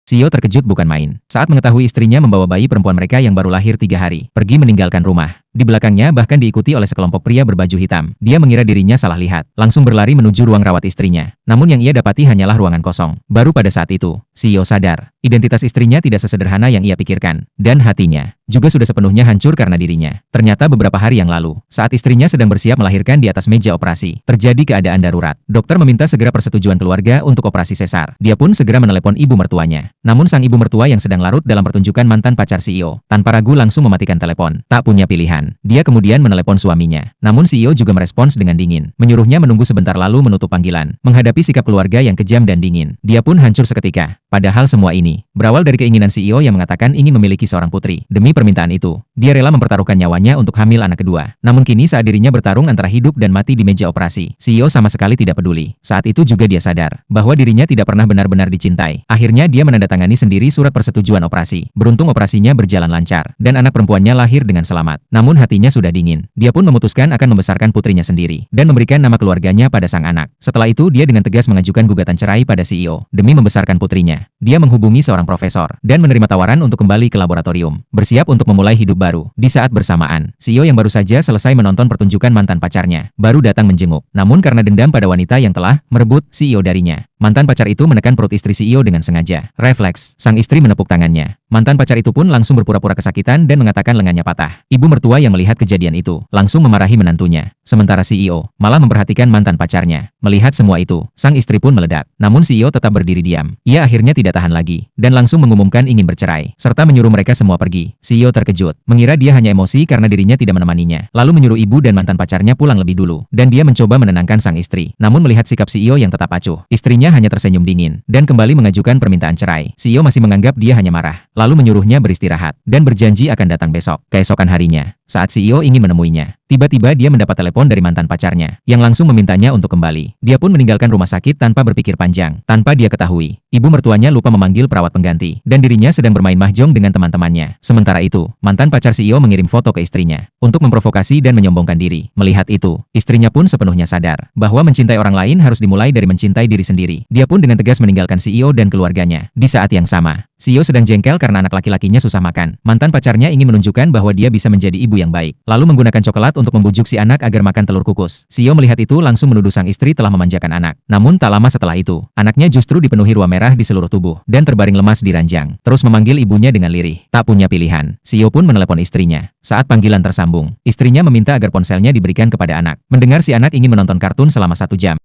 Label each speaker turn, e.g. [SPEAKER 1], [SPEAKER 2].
[SPEAKER 1] CEO terkejut bukan main saat mengetahui istrinya membawa bayi perempuan mereka yang baru lahir 3 hari, pergi meninggalkan rumah. Di belakangnya bahkan diikuti oleh sekelompok pria berbaju hitam. Dia mengira dirinya salah lihat, langsung berlari menuju ruang rawat istrinya. Namun yang ia dapati hanyalah ruangan kosong. Baru pada saat itu, CEO sadar, identitas istrinya tidak sesederhana yang ia pikirkan, dan hatinya juga sudah sepenuhnya hancur karena dirinya. Ternyata beberapa hari yang lalu, saat istrinya sedang bersiap melahirkan di atas meja operasi, terjadi keadaan darurat. Dokter meminta segera persetujuan keluarga untuk operasi sesar. Dia pun segera menelepon ibu mertuanya. Namun sang ibu mertua yang sedang larut dalam pertunjukan mantan pacar CEO, tanpa ragu langsung mematikan telepon. Tak punya pilihan, dia kemudian menelepon suaminya. Namun CEO juga merespons dengan dingin, menyuruhnya menunggu sebentar lalu menutup panggilan. Menghadapi sikap keluarga yang kejam dan dingin, dia pun hancur seketika. Padahal semua ini berawal dari keinginan CEO yang mengatakan ingin memiliki seorang putri. Demi permintaan itu, dia rela mempertaruhkan nyawanya untuk hamil anak kedua. Namun kini saat dirinya bertarung antara hidup dan mati di meja operasi, CEO sama sekali tidak peduli. Saat itu juga dia sadar bahwa dirinya tidak pernah benar-benar dicintai. Akhirnya dia menandatangani sendiri surat persetujuan operasi. Beruntung operasinya berjalan lancar dan anak perempuannya lahir dengan selamat. Namun hatinya sudah dingin. Dia pun memutuskan akan membesarkan putrinya sendiri dan memberikan nama keluarganya pada sang anak. Setelah itu dia dengan tegas mengajukan gugatan cerai pada CEO demi membesarkan putrinya. Dia menghubungi seorang profesor dan menerima tawaran untuk kembali ke laboratorium, bersiap untuk memulai hidup baru. Di saat bersamaan, CEO yang baru saja selesai menonton pertunjukan mantan pacarnya, baru datang menjenguk. Namun karena dendam pada wanita yang telah merebut CEO darinya, mantan pacar itu menekan perut istri CEO dengan sengaja. Refleks, sang istri menepuk tangannya. Mantan pacar itu pun langsung berpura-pura kesakitan dan mengatakan lengannya patah. Ibu mertua yang melihat kejadian itu, langsung memarahi menantunya. Sementara CEO malah memperhatikan mantan pacarnya. Melihat semua itu, sang istri pun meledak. Namun CEO tetap berdiri diam. Ia akhirnya tidak tahan lagi, dan langsung mengumumkan ingin bercerai, serta menyuruh mereka semua pergi. CEO terkejut, mengira dia hanya emosi karena dirinya tidak menemaninya. Lalu menyuruh ibu dan mantan pacarnya pulang lebih dulu. Dan dia mencoba menenangkan sang istri. Namun melihat sikap CEO yang tetap acuh, istrinya hanya tersenyum dingin, dan kembali mengajukan permintaan cerai. CEO masih menganggap dia hanya marah, lalu menyuruhnya beristirahat, dan berjanji akan datang besok. Keesokan harinya, saat CEO ingin menemuinya, tiba-tiba dia mendapat telepon dari mantan pacarnya, yang langsung memintanya untuk kembali. Dia pun meninggalkan rumah sakit tanpa berpikir panjang. Tanpa dia ketahui, ibu mertuanya lupa memanggil perawat pengganti, dan dirinya sedang bermain mahjong dengan teman-temannya. Sementara itu, mantan pacar CEO mengirim foto ke istrinya, untuk memprovokasi dan menyombongkan diri. Melihat itu, istrinya pun sepenuhnya sadar, bahwa mencintai orang lain harus dimulai dari mencintai diri sendiri. Dia pun dengan tegas meninggalkan CEO dan keluarganya. Di saat yang sama, CEO sedang jengkel karena anak laki-lakinya susah makan. Mantan pacarnya ingin menunjukkan bahwa dia bisa menjadi ibu yang baik, lalu menggunakan coklat untuk membujuk si anak agar makan telur kukus. CEO melihat itu langsung menuduh sang istri telah memanjakan anak. Namun tak lama setelah itu, anaknya justru dipenuhi ruam merah di seluruh tubuh, dan terbaring lemas di ranjang. Terus memanggil ibunya dengan lirih. Tak punya pilihan, CEO pun menelepon istrinya. Saat panggilan tersambung, istrinya meminta agar ponselnya diberikan kepada anak. Mendengar si anak ingin menonton kartun selama 1 jam.